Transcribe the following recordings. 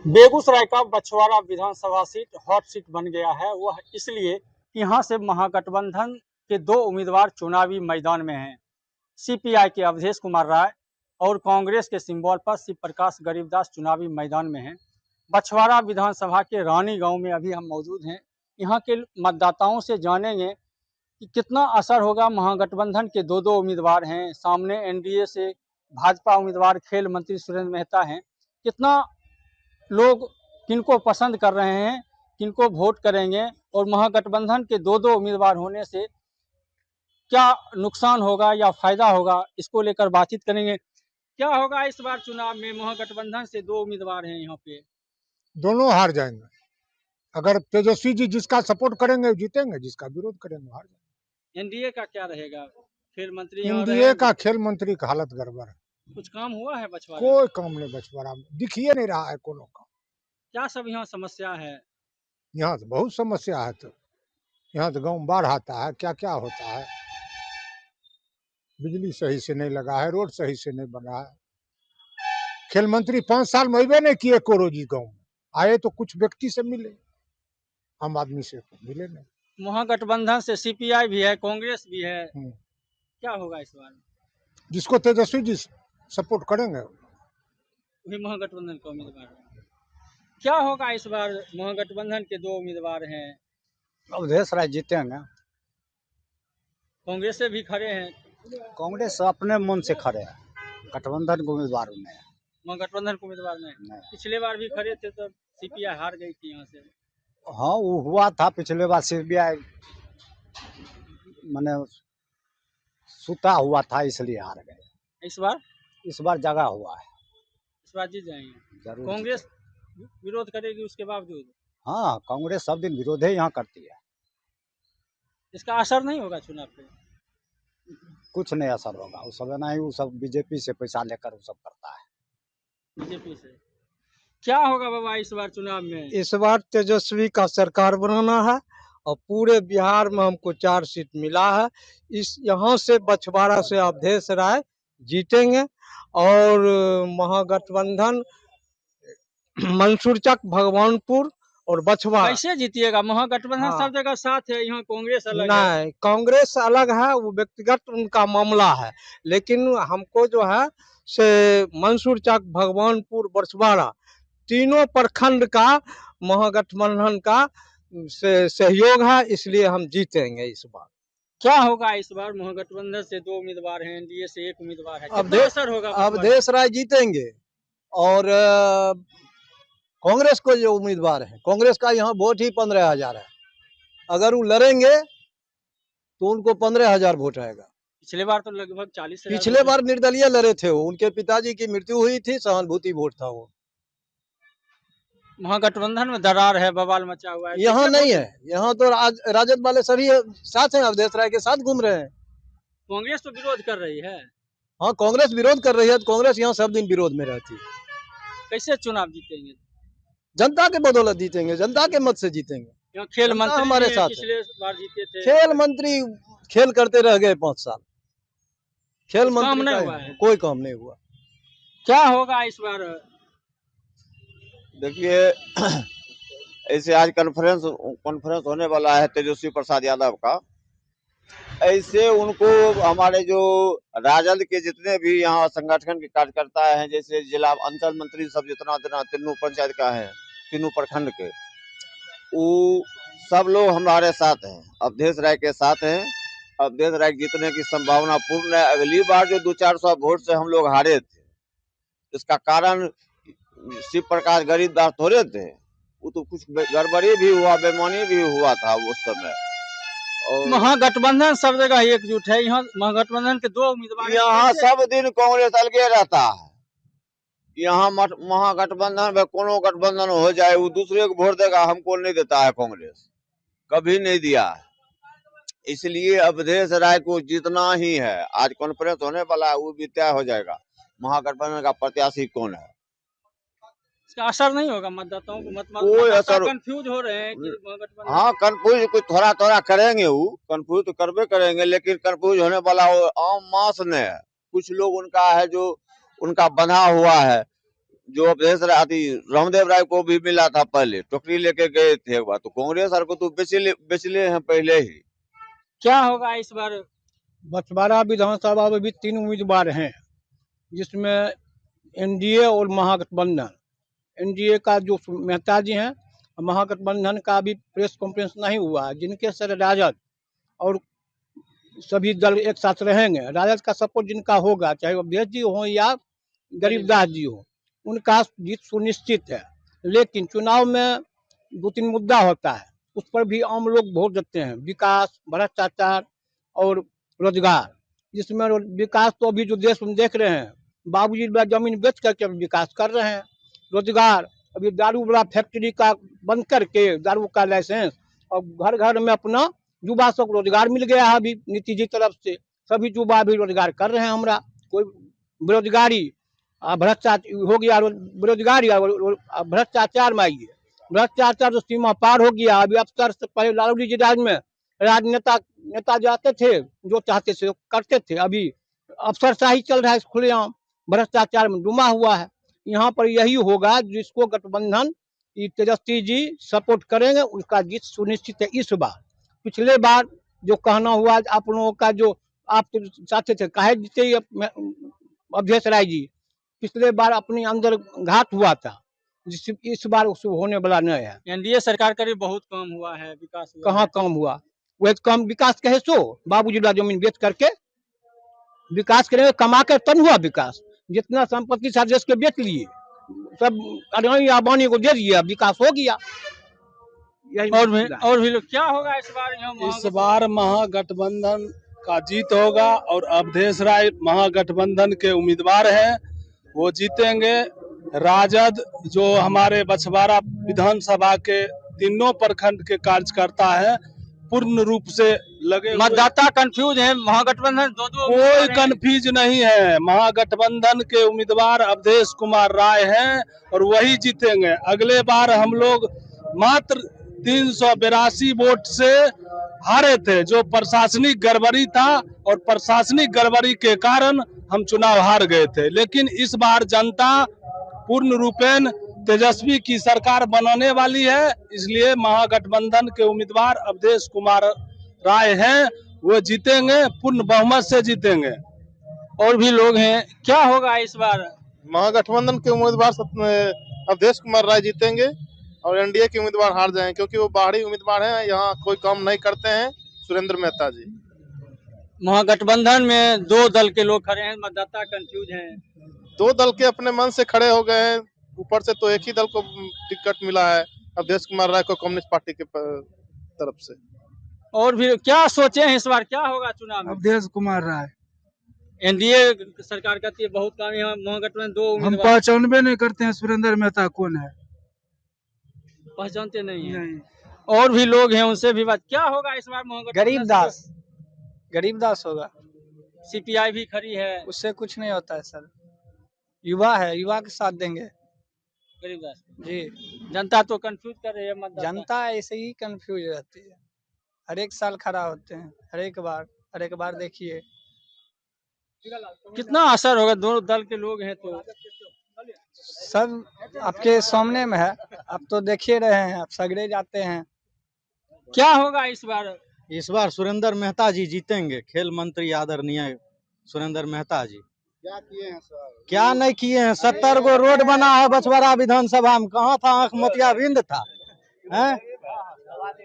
बेगूसराय का बछवाड़ा विधानसभा seat hot seat बन गया है। वह इसलिए कि यहाँ से महागठबंधन के दो उम्मीदवार चुनावी मैदान में हैं। सीपीआई के अवधेश कुमार राय और कांग्रेस के सिंबल पर शिव प्रकाश गरीबदास चुनावी मैदान में हैं। बछवाड़ा विधानसभा के रानी गांव में अभी हम मौजूद हैं। यहाँ के मतदाताओं से जानेंगे कि कितना असर होगा। महागठबंधन के दो दो उम्मीदवार हैं, सामने एनडीए से भाजपा उम्मीदवार खेल मंत्री सुरेंद्र मेहता हैं। कितना लोग किनको पसंद कर रहे हैं, किनको वोट करेंगे और महागठबंधन के दो दो उम्मीदवार होने से क्या नुकसान होगा या फायदा होगा, इसको लेकर बातचीत करेंगे। क्या होगा इस बार चुनाव में? महागठबंधन से दो उम्मीदवार हैं यहाँ पे। दोनों हार जाएंगे। अगर तेजस्वी जी जिसका सपोर्ट करेंगे जीतेंगे, जिसका विरोध करेंगे हार जाएंगे। एनडीए का क्या रहेगा? खेल मंत्री एनडीए का खेल मंत्री का हालत गड़बड़ है। कुछ काम हुआ है बछवाड़ा? कोई काम नहीं बछवाड़ा में, दिखिए नहीं रहा है कोनो काम। क्या सब यहाँ समस्या है? यहाँ तो बहुत समस्या है। तो यहाँ तो गाँव में बाढ़ आता है, क्या क्या होता है। बिजली सही से नहीं लगा है, रोड सही से नहीं बना है। खेल मंत्री 5 साल में अबे नहीं किए कोरोजी गाँव में। आए तो कुछ व्यक्ति से मिले, आम आदमी से मिले नहीं। महागठबंधन से सीपीआई भी है, कांग्रेस भी है। क्या होगा इस बार? जिसको तेजस्वी जी सपोर्ट करेंगे वही महागठबंधन का उम्मीदवार है। क्या होगा इस बार? महागठबंधन के दो उम्मीदवार हैं। अवधेश राय जीतेंगे। कांग्रेस से भी खड़े हैं। कांग्रेस अपने मन से खड़े है, गठबंधन के उम्मीदवार नहीं है। महागठबंधन के उम्मीदवार नहीं। पिछले बार भी खड़े थे तो सीपीआई हार गई थी यहाँ से। हाँ, वो हुआ था पिछले बार सीपीआई मैंने सुता हुआ था इसलिए हार गए। इस बार जगह हुआ है, इस बार जीत जाएंगे जरूर। कांग्रेस विरोध करेगी उसके बावजूद? हाँ, कांग्रेस सब दिन विरोध ही यहाँ करती है। इसका असर नहीं होगा चुनाव पे? कुछ नहीं असर होगा। वो सब ना ही, वो सब बीजेपी से पैसा लेकर वो सब करता है। बीजेपी से क्या होगा बाबा इस बार चुनाव में? इस बार तेजस्वी का सरकार बनाना है और पूरे बिहार में हमको 4 सीट मिला है। इस यहाँ से बछवाड़ा से अवधेश राय जीतेंगे और महागठबंधन मंसूरचक, भगवानपुर और बछवाड़ा। कैसे जीतिएगा? महागठबंधन सब जगह साथ है, यहाँ कांग्रेस अलग है। नहीं, कांग्रेस अलग है, वो व्यक्तिगत उनका मामला है। लेकिन हमको जो है से मंसूरचक, भगवानपुर, बछवाड़ा तीनों प्रखंड का महागठबंधन का से सहयोग है, इसलिए हम जीतेंगे इस बार। क्या होगा इस बार? महागठबंधन से दो उम्मीदवार हैं, एनडीए से एक उम्मीदवार है। अवधेश राय जीतेंगे और कांग्रेस को जो उम्मीदवार है, कांग्रेस का यहाँ वोट ही 15,000 है। अगर वो लड़ेंगे तो उनको 15,000 वोट आएगा। पिछले बार तो लगभग 40,000। पिछले बार निर्दलीय लड़े थे वो, उनके पिताजी की मृत्यु हुई थी, सहानुभूति वोट था वो। महागठबंधन में दरार है, बवाल मचा हुआ है। यहाँ नहीं है, यहाँ तो राजद वाले सभी साथ हैं, अवधेश राय के साथ घूम रहे हैं। कांग्रेस तो विरोध कर रही है। हाँ, कांग्रेस विरोध कर रही है, तो कांग्रेस यहाँ सब दिन विरोध में रहती है। कैसे चुनाव जीतेंगे? जनता के बदौलत जीतेंगे, जनता के मत से जीतेंगे। खेल मंत्री हमारे साथ पिछले बार जीते थे। खेल मंत्री खेल करते रह गए 5 साल। खेल मंत्री नहीं हुआ है। कोई काम नहीं हुआ। क्या होगा इस बार? देखिए, ऐसे आज कॉन्फ्रेंस होने वाला है तेजस्वी प्रसाद यादव का। ऐसे उनको हमारे जो राजद के जितने भी यहाँ संगठन के कार्यकर्ता हैं, जैसे जिला अंचल मंत्री सब जितना तीनों पंचायत का है, तीनों प्रखंड के, वो सब लोग हमारे साथ हैं, अवधेश राय के साथ हैं। अवधेश राय जीतने की संभावना पूर्ण है। अगली बार जो 200-400 वोट से हम लोग हारे थे, इसका कारण शिव प्रकाश गरीबदास थोड़े थे। वो तो कुछ गड़बड़ी भी हुआ, बेईमानी भी हुआ था उस समय। और महागठबंधन सब जगह एकजुट है। यहाँ महागठबंधन के दो उम्मीदवार, यहाँ सब दिन कांग्रेस अलगे रहता है। यहाँ महागठबंधन में कोनो गठबंधन हो जाए, वो दूसरे को वोट देगा, हमको नहीं देता है कांग्रेस, कभी नहीं दिया है। इसलिए अवधेश राय को जीतना ही है। आज कॉन्फ्रेंस होने वाला है, वो भी तय हो जाएगा महागठबंधन का प्रत्याशी कौन है। इसका असर नहीं होगा मतदाताओं को? कोई असर, कंफ्यूज हो रहे हैं कि हाँ कंफ्यूज कुछ थोड़ा करेंगे, वो कंफ्यूज तो करबे करेंगे, लेकिन कंफ्यूज होने वाला वो आम मास ने है। कुछ लोग उनका है जो उनका बंधा हुआ है, जो अवधेश रामदेव राय को भी मिला था पहले, टोकरी लेके गए थे एक बार, तो कांग्रेस सर को तो बेच ले हैं पहले ही। क्या होगा इस बार? बछवाड़ा विधानसभा में भी 3 उम्मीदवार हैं, जिसमें एनडीए और महागठबंधन। एनडीए का जो मेहता जी हैं, महागठबंधन का भी प्रेस कॉन्फ्रेंस नहीं हुआ है, जिनके सर राजद और सभी दल एक साथ रहेंगे। राजद का सपोर्ट जिनका होगा, चाहे अवधेश जी हो या गरीबदास जी हो, उनका जीत सुनिश्चित है। लेकिन चुनाव में 2-3 मुद्दा होता है, उस पर भी आम लोग वोट देते हैं। विकास, भ्रष्टाचार और रोजगार। जिसमें विकास तो अभी जो देश में देख रहे हैं, बाबूजी जमीन बेच करके विकास कर रहे हैं। रोजगार, अभी दारू वाला फैक्ट्री का बंद करके दारू का लाइसेंस, और घर घर में अपना युवा सब रोजगार मिल गया है। अभी नीतीश जी तरफ से सभी युवा भी रोजगार कर रहे हैं। हमरा कोई बेरोजगारी भ्रष्टाचार हो गया, बेरोजगारी भ्रष्टाचार में आइए, भ्रष्टाचार तो सीमा पार हो गया। अभी अफसर से पहले लालू जी राज में नेता जाते थे, जो चाहते थे करते थे। अभी अफसरशाही चल रहा है, खुलेआम भ्रष्टाचार में डूबा हुआ है। यहाँ पर यही होगा, जिसको गठबंधन तेजस्वी जी सपोर्ट करेंगे, उसका जीत सुनिश्चित है इस बार। पिछले बार जो कहना हुआ आप लोगों का, जो आप चाहते थे काहे जीते अवधेश राय जी, पिछले बार अपने अंदर घात हुआ था, जिस इस बार उससे होने वाला नहीं है। एनडीए सरकार का भी बहुत कम हुआ है, विकास कहाँ कम हुआ? वह कम विकास कहे सो बाबूजी जमीन बेच करके विकास करेंगे, कमा कर तब हुआ विकास। जितना संपत्ति था देश के बेच लिए, सब अडानी अंबानी को दे दिया, विकास हो गया। और भी लोग क्या होगा इस बार? इस बार महागठबंधन का जीत होगा और अवधेश राय महागठबंधन के उम्मीदवार हैं, वो जीतेंगे। राजद जो हमारे बछवाड़ा विधानसभा के तीनों प्रखंड के कार्यकर्ता है, पूर्ण रूप से लगे। मतदाता कंफ्यूज है, महागठबंधन दो कोई कंफ्यूज नहीं है। महागठबंधन के उम्मीदवार अवधेश कुमार राय हैं और वही जीतेंगे। अगले बार हम लोग मात्र 382 वोट से हारे थे, जो प्रशासनिक गड़बड़ी था, और प्रशासनिक गड़बड़ी के कारण हम चुनाव हार गए थे। लेकिन इस बार जनता पूर्ण रूपेण तेजस्वी की सरकार बनाने वाली है, इसलिए महागठबंधन के उम्मीदवार अवधेश कुमार राय हैं, वो जीतेंगे, पूर्ण बहुमत से जीतेंगे। और भी लोग हैं, क्या होगा इस बार? महागठबंधन के उम्मीदवार अवधेश कुमार राय जीतेंगे और एनडीए के उम्मीदवार हार जाएंगे, क्योंकि वो बाहरी उम्मीदवार हैं, यहाँ कोई काम नहीं करते हैं। सुरेंद्र मेहता जी। महागठबंधन में 2 दल के लोग खड़े हैं, मतदाता कंफ्यूज हैं। 2 दल के अपने मन से खड़े हो गए हैं, ऊपर से तो एक ही दल को टिकट मिला है, अवधेश कुमार राय को कम्युनिस्ट पार्टी के तरफ से। और भी क्या सोचे हैं इस बार, क्या होगा चुनाव में? अवधेश कुमार राय। एनडीए सरकार कहती है बहुत कम है, महागठबंधन 2 हम पहचानबे नहीं करते हैं सुरेंद्र मेहता कौन है, पहचानते नहीं है। और भी लोग हैं, उनसे भी बात। क्या होगा इस बार महागठबंधन? गरीबदास होगा। सीपीआई भी खड़ी है, उससे कुछ नहीं होता है सर। युवा है, युवा के साथ देंगे गरीबदास जी। जनता तो कंफ्यूज कर रही है, जनता ऐसे ही कंफ्यूज रहती है, हर एक साल खड़ा होते हैं, हर एक बार देखिए कितना असर होगा। 2 दल के लोग हैं तो सब आपके सामने में है, आप तो देख ही रहे हैं, आप सगरे जाते हैं। क्या होगा इस बार? इस बार सुरेंद्र मेहता जी जीतेंगे, खेल मंत्री आदरणीय सुरेंद्र मेहता जी। क्या किए हैं सर? क्या नहीं किए हैं? 70 गो रोड बना है बछवाड़ा विधानसभा में, कहाँ था आंख मोतियाबिंद था?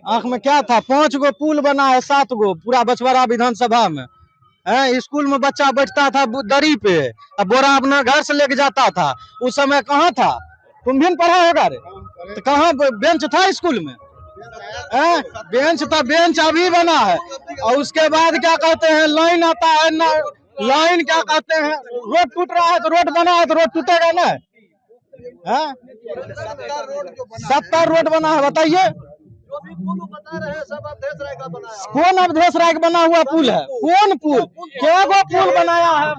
आंख में क्या था? 5 गो पुल बना है, 7 गो पूरा बछवाड़ा विधानसभा में। स्कूल में बच्चा बैठता था दरी पे, अब बोरा अपना घर से लेके जाता था। उस समय कहाँ था? तुम भी पढ़ा होगा रे, तो कहाँ बेंच था स्कूल में? बेंच था, बेंच अभी बना है। और उसके बाद क्या कहते हैं, लाइन आता है ना, लाइन क्या कहते हैं, रोड टूट रहा है तो रोड बना है तो रोड टूटेगा ना? 70 रोड बना है, बताइए कौन अवधेश राय का बना हुआ पुल है? कौन पुल? क्या वो पुल बनाया है?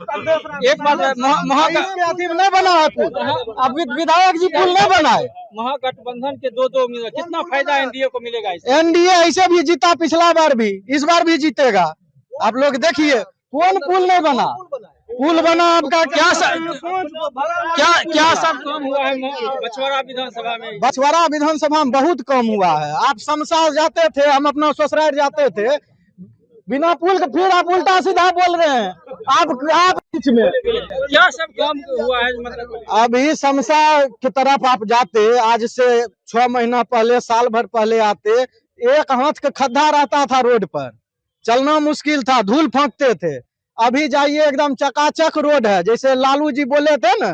एक बात नहीं बना है पुल, अब विधायक जी पुल नहीं बनाए। महागठबंधन के 2 उम्मीदवार, कितना फायदा एनडीए को मिलेगा? एनडीए ऐसे भी जीता, पिछला बार भी, इस बार भी जीतेगा। आप लोग देखिए कौन पुल नहीं बना, पुल बना आपका क्या सब काम हुआ है बछवाड़ा विधानसभा में? बछवाड़ा विधानसभा में बहुत कम हुआ है। आप शमशान जाते थे, हम अपना ससुराल जाते थे बिना पुल के, फिर आप उल्टा सीधा बोल रहे हैं। आप बीच में क्या सब काम हुआ है? मतलब अभी शमशान की तरफ आप जाते, आज से 6 महीना पहले, साल भर पहले आते, एक हाथ का खड्डा रहता था रोड पर, चलना मुश्किल था, धूल फेंकते थे। अभी जाइए एकदम चकाचक रोड है, जैसे लालू जी बोले थे ना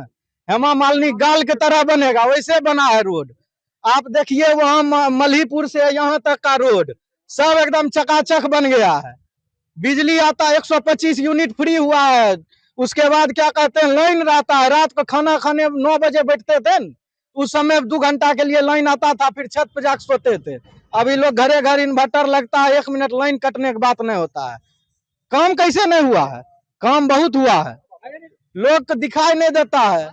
हेमा मालिनी गाल की तरह बनेगा, वैसे बना है रोड। आप देखिए वहाँ मल्हीपुर से यहाँ तक का रोड सब एकदम चकाचक बन गया है। बिजली आता 125 यूनिट फ्री हुआ है। उसके बाद क्या कहते हैं, लाइन रहता है, रात को खाना खाने 9 बजे बैठते थे न, उस समय 2 घंटा के लिए लाइन आता था, फिर छत पे जाकर सोते थे। अभी लोग घरे घर इन्वर्टर लगता है, 1 मिनट लाइन कटने की बात नहीं होता है। काम कैसे नहीं हुआ है? काम बहुत हुआ है, लोग को दिखाई नहीं देता है।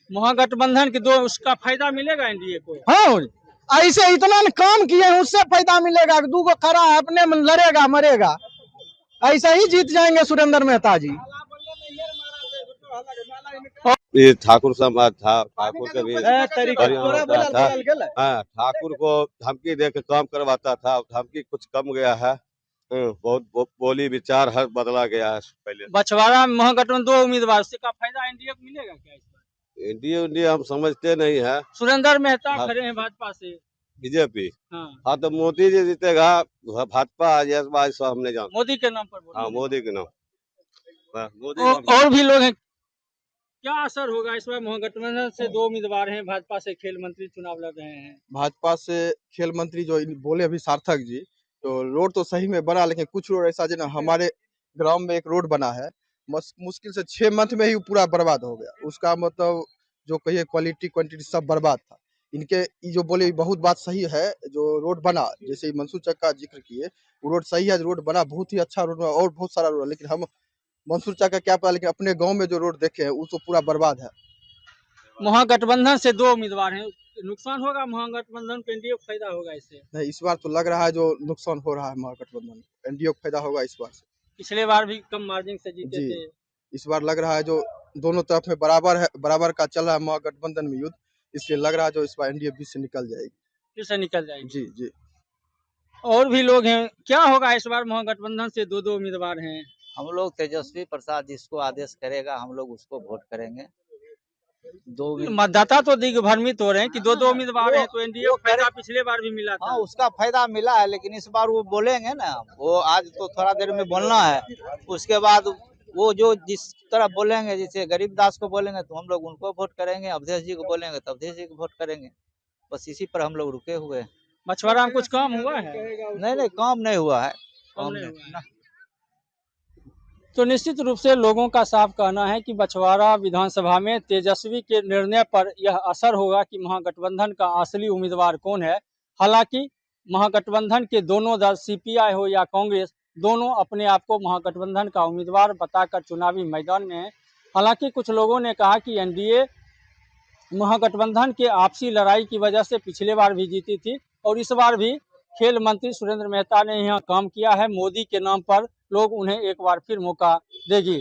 महागठबंधन के दो उसका फायदा मिलेगा एनडीए को? हाँ, ऐसे इतना काम किए हैं, उससे फायदा मिलेगा। 2 गो खड़ा है, अपने में लड़ेगा मरेगा, ऐसा ही जीत जाएंगे सुरेंद्र मेहता जी। ये ठाकुर समाज था, ठाकुर के भी बढ़िया था। हाँ, ठाकुर को धमकी दे के काम करवाता था, धमकी कुछ कम गया है। बहुत बोली विचार हर बदला गया है। पहले बछवाड़ा में महागठबंधन 2 उम्मीदवार, उससे का फायदा एनडीए को मिलेगा क्या? एनडीए हम समझते नहीं है। सुरेंद्र मेहता खड़े हैं भाजपा से, बीजेपी। हाँ, हाँ तो मोदी जी जीतेगा, भाजपा हमने जान मोदी के नाम पर। हाँ, मोदी के नाम। और भी लोग हैं, क्या असर होगा इस बार? महागठबंधन से 2 उम्मीदवार हैं, भाजपा से खेल मंत्री चुनाव लड़ रहे हैं। भाजपा से खेल मंत्री जो बोले अभी सार्थक जी, तो रोड तो सही में बना, लेकिन कुछ रोड ऐसा जो हमारे ग्राम में एक रोड बना है, मुश्किल से 6 मंथ में ही पूरा बर्बाद हो गया। उसका मतलब जो कहिए क्वालिटी क्वांटिटी सब बर्बाद था। इनके जो बोले बहुत बात सही है, जो रोड बना, जैसे मंसूर चक का जिक्र किए, वो रोड सही है, रोड बना बहुत ही अच्छा रोड, और बहुत सारा रोड, लेकिन हम मंसूर चक का क्या पता, लेकिन अपने गांव में जो रोड देखे हैं वो तो पूरा बर्बाद है। महागठबंधन से 2 उम्मीदवार हैं, नुकसान होगा महागठबंधन को, एनडीए को फायदा होगा इससे? नहीं, इस बार तो लग रहा है जो नुकसान हो रहा है महागठबंधन, एनडीए को फायदा होगा इस बार से। पिछले बार भी कम मार्जिन से जीते थे, इस बार लग रहा है जो दोनों तरफ में बराबर है, बराबर का चल रहा है महागठबंधन में युद्ध, इसलिए लग रहा है जो इस बार एनडीए बीच से निकल जाएगी। फिर से निकल जाएगी? जी जी। और भी लोग हैं, क्या होगा इस बार? महागठबंधन से 2 उम्मीदवार हैं। हम लोग तेजस्वी प्रसाद जिसको आदेश करेगा हम लोग उसको वोट करेंगे। मतदाता तो दिग्भ्रमित हो रहे हैं कि 2 उम्मीदवार हैं, तो एनडीए को फायदा पिछले बार भी मिला था। हाँ, उसका फायदा मिला है, लेकिन इस बार वो बोलेंगे ना, वो आज तो थोड़ा देर में बोलना है, उसके बाद वो जो जिस तरह बोलेंगे, जैसे गरीबदास को बोलेंगे तो हम लोग उनको वोट करेंगे, अवधेश जी को बोलेंगे तो अवधेश जी को वोट करेंगे। बस इसी पर हम लोग रुके हुए हैं। बछवाड़ा में कुछ काम हुआ है? नहीं, काम नहीं हुआ है, काम नहीं हुआ है। तो निश्चित रूप से लोगों का साफ कहना है कि बछवाड़ा विधानसभा में तेजस्वी के निर्णय पर यह असर होगा कि महागठबंधन का असली उम्मीदवार कौन है। हालांकि महागठबंधन के दोनों दल, सीपीआई हो या कांग्रेस, दोनों अपने आप को महागठबंधन का उम्मीदवार बताकर चुनावी मैदान में हैं। हालांकि कुछ लोगों ने कहा कि एनडीए महागठबंधन के आपसी लड़ाई की वजह से पिछले बार भी जीती थी और इस बार भी खेल मंत्री सुरेंद्र मेहता ने यहाँ काम किया है। मोदी के नाम पर लोग उन्हें एक बार फिर मौका देगी।